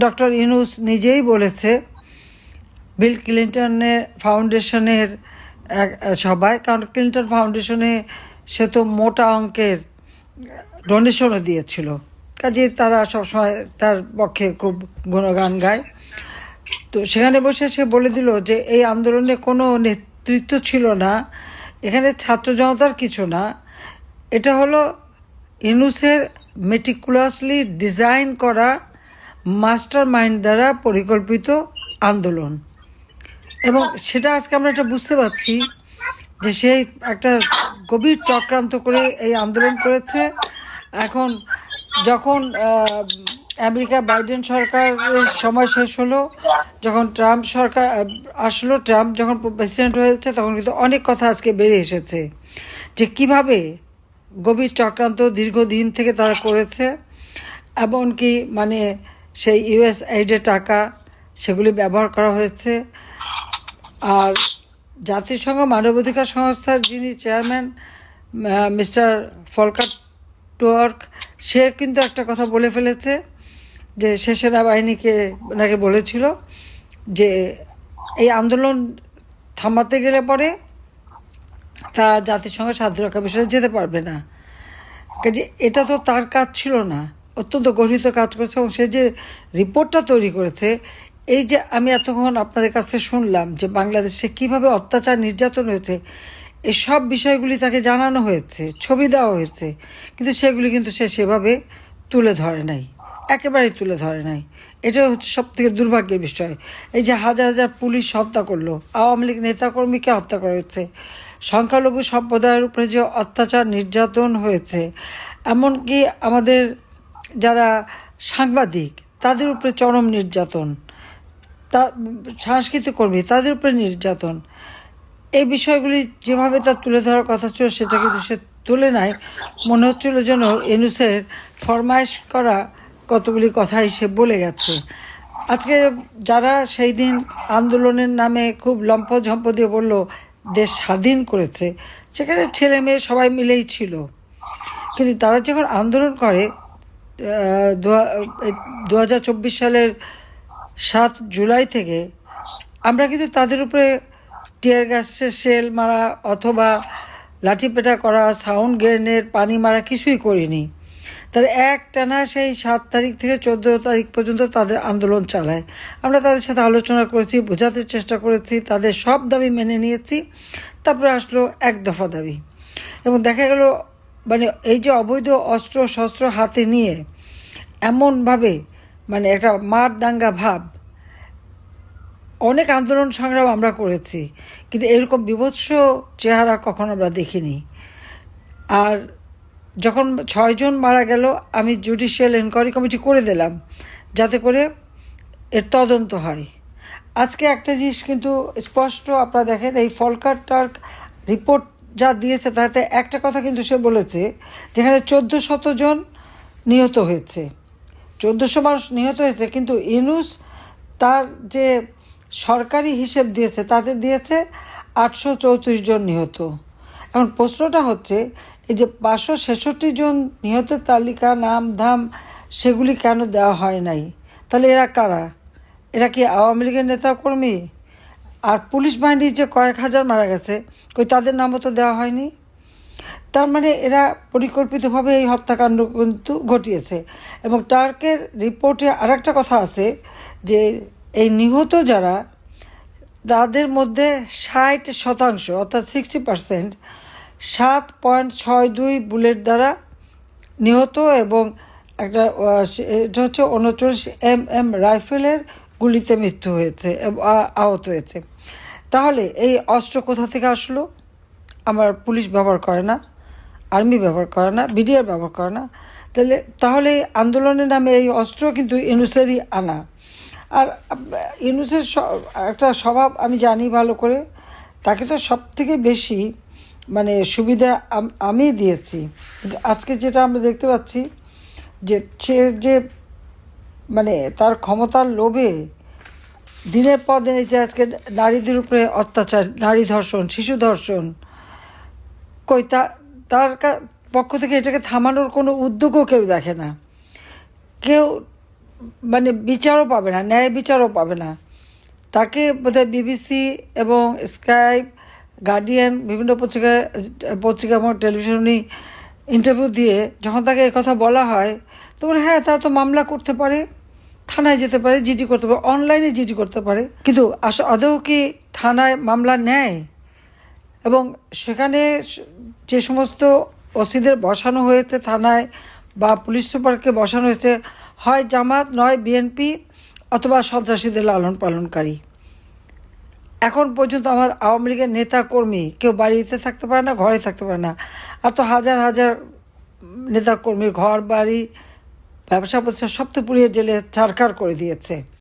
Doctor Yunus নিজেই বলেছে বিল ক্লিন্টনের ফাউন্ডেশনের সবাই, কারণ ক্লিন্টন ফাউন্ডেশনে সে তো মোটা অঙ্কের ডোনেশনও দিয়েছিল, কাজে তারা সবসময় তার পক্ষে খুব গুণগান গায়। তো সেখানে বসে সে বলে দিল যে এই আন্দোলনে কোনো নেতৃত্ব ছিল না, এখানে ছাত্র জনতার কিছু না, এটা হলো ইউনূসের মেটিকুলাসলি ডিজাইন করা মাস্টার মাইন্ড দ্বারা পরিকল্পিত আন্দোলন। এবং সেটা আজকে আমরা এটা বুঝতে পারছি যে সেই একটা গভীর চক্রান্ত করে এই আন্দোলন করেছে। এখন যখন আমেরিকা বাইডেন সরকারের সময় শেষ হলো, যখন ট্রাম্প সরকার আসলো, ট্রাম্প যখন প্রেসিডেন্ট হয়েছে, তখন কিন্তু অনেক কথা আজকে বেরিয়ে এসেছে যে কিভাবে গভীর চক্রান্ত দীর্ঘদিন থেকে তারা করেছে। এমনকি মানে সেই ইউএস এইডের টাকা সেগুলি ব্যবহার করা হয়েছে। আর জাতিসংঘ মানবাধিকার সংস্থার যিনি চেয়ারম্যান মিস্টার ফলকার টুয়ার্ক, সে কিন্তু একটা কথা বলে ফেলেছে যে সে সেনাবাহিনীকে নাকি বলেছিল যে এই আন্দোলন থামাতে গেলে পরে তা জাতিসংঘ শান্তিরক্ষা বিষয়ে যেতে পারবে না। কাজে এটা তো তার কাজ ছিল না, অত্যন্ত গর্হিত কাজ করেছে। এবং সে যে রিপোর্টটা তৈরি করেছে, এই যে আমি এতক্ষণ আপনাদের কাছে শুনলাম যে বাংলাদেশে কিভাবে অত্যাচার নির্যাতন হয়েছে, এই সব বিষয়গুলি তাকে জানানো হয়েছে, ছবি দেওয়া হয়েছে, কিন্তু সেগুলি কিন্তু সে সেভাবে তুলে ধরে নাই, একেবারেই তুলে ধরে নাই। এটা হচ্ছে সব থেকে দুর্ভাগ্যের বিষয়। এই যে হাজার হাজার পুলিশ হত্যা করলো, আওয়ামী লীগ নেতাকর্মীকে হত্যা করা হয়েছে, সংখ্যালঘু সম্প্রদায়ের উপরে যে অত্যাচার নির্যাতন হয়েছে, এমনকি আমাদের যারা সাংবাদিক তাদের উপরে চরম নির্যাতন, তা সাংস্কৃতিক কর্মী তাদের উপরে নির্যাতন, এই বিষয়গুলি যেভাবে তার তুলে ধরার কথা ছিল সেটা কিন্তু সে তুলে নাই। মনে হচ্ছিল যেন ইউনূসের ফরমাইশ করা কতগুলি কথাই সে বলে গেছে। আজকে যারা সেই দিন আন্দোলনের নামে খুব লম্ফঝম্প দিয়ে বলল দেশ স্বাধীন করেছে, সেখানে ছেলে মেয়ে সবাই মিলেই ছিল, কিন্তু তারা যখন আন্দোলন করে 2024 সালের 7 জুলাই থেকে, আমরা কিন্তু তাদের উপরে টিয়ার গ্যাসের শেল মারা অথবা লাঠিপেটা করা, সাউন্ড গ্রেনেড, পানি মারা কিছুই করিনি। তারা একটানা সেই 7 তারিখ থেকে 14 তারিখ পর্যন্ত তাদের আন্দোলন চালায়। আমরা তাদের সাথে আলোচনা করেছি, বোঝাতে চেষ্টা করেছি, তাদের সব দাবি মেনে নিয়েছি। তারপরে আসলো এক দফা দাবি, এবং দেখা গেল মানে এই যে অবৈধ অস্ত্র শস্ত্র হাতে নিয়ে এমনভাবে মানে একটা মার দাঙ্গা ভাব, অনেক আন্দোলন সংগ্রাম আমরা করেছি, কিন্তু এরকম বিভৎস চেহারা কখনো আমরা দেখিনি। আর যখন 6 জন মারা গেল, আমি জুডিশিয়াল এনকোয়ারি কমিটি করে দিলাম যাতে করে এর তদন্ত হয়। আজকে একটা জিনিস কিন্তু স্পষ্ট, আপনারা দেখেন এই ফলকার টার্ক রিপোর্ট যা দিয়েছে তাতে একটা কথা কিন্তু সে বলেছে, যেখানে 1400 জন নিহত হয়েছে, 1400 মানুষ নিহত হয়েছে, কিন্তু ইউনূস তার যে সরকারি হিসেব দিয়েছে তাতে দিয়েছে 834 জন নিহত। এখন প্রশ্নটা হচ্ছে এই যে 566 জন নিহতের তালিকা, নাম ধাম সেগুলি কেন দেওয়া হয় নাই? তাহলে এরা কারা? এরা কি আওয়ামী লীগের নেতাকর্মী? আর পুলিশ বাহিনীর যে কয়েক হাজার মারা গেছে, কই তাদের নামও তো দেওয়া হয়নি। তার মানে এরা পরিকল্পিতভাবে এই হত্যাকাণ্ড কিন্তু ঘটিয়েছে। এবং টার্কের রিপোর্টে আর একটা কথা আছে যে এই নিহত যারা, তাদের মধ্যে 60% অর্থাৎ 60% 7.62 বুলেট দ্বারা নিহত, এবং একটা এটা হচ্ছে 39 mm রাইফেলের গুলিতে মৃত্যু হয়েছে, আহত হয়েছে। তাহলে এই অস্ত্র কোথা থেকে আসলো? আমার পুলিশ ব্যবহার করে না, আর্মি ব্যবহার করে না, বিডিআর ব্যবহার করে না। তাহলে আন্দোলনের নামে এই অস্ত্র কিন্তু ইউনূসেরই আনা। আর ইউনূসের একটা স্বভাব আমি জানি ভালো করে, তাকে তো সব থেকে বেশি মানে সুবিধা আমি দিয়েছি। কিন্তু আজকে যেটা আমরা দেখতে পাচ্ছি যে সে যে মানে তার ক্ষমতার লোভে দিনের পর দিন যে আজকে নারীদের উপরে অত্যাচার, নারী ধর্ষণ, শিশু ধর্ষণ, কই তার পক্ষ থেকে এটাকে থামানোর কোনো উদ্যোগও কেউ দেখে না। কেউ মানে বিচারও পাবে না, ন্যায় বিচারও পাবে না। তাকে বোধহয় বিবিসি এবং স্কাই, গার্ডিয়ান, বিভিন্ন পত্রিকা এবং টেলিভিশনে ইন্টারভিউ দিয়ে যখন তাকে কথা বলা হয়, তো বলে হ্যাঁ তা তো মামলা করতে পারে, থানায় যেতে পারে, জিডি করতে পারে, অনলাইনে জিডি করতে পারে। কিন্তু আদৌ কি থানায় মামলা নেয়? এবং সেখানে যে সমস্ত ওসিদের বসানো হয়েছে থানায় বা পুলিশ সুপারকে বসানো হয়েছে, হয় জামাত, নয় বিএনপি, অথবা সন্ত্রাসীদের লালন পালনকারী। এখন পর্যন্ত আমার আওয়ামী লীগের নেতা কর্মী কেউ বাড়িতে থাকতে পারে না, ঘরে থাকতে পারে না। আর তো হাজার হাজার নেতা কর্মীর ঘর বাড়ি, ব্যবসা প্রতিষ্ঠান সব তো পুড়িয়ে জেলে ছারখার করে দিয়েছে।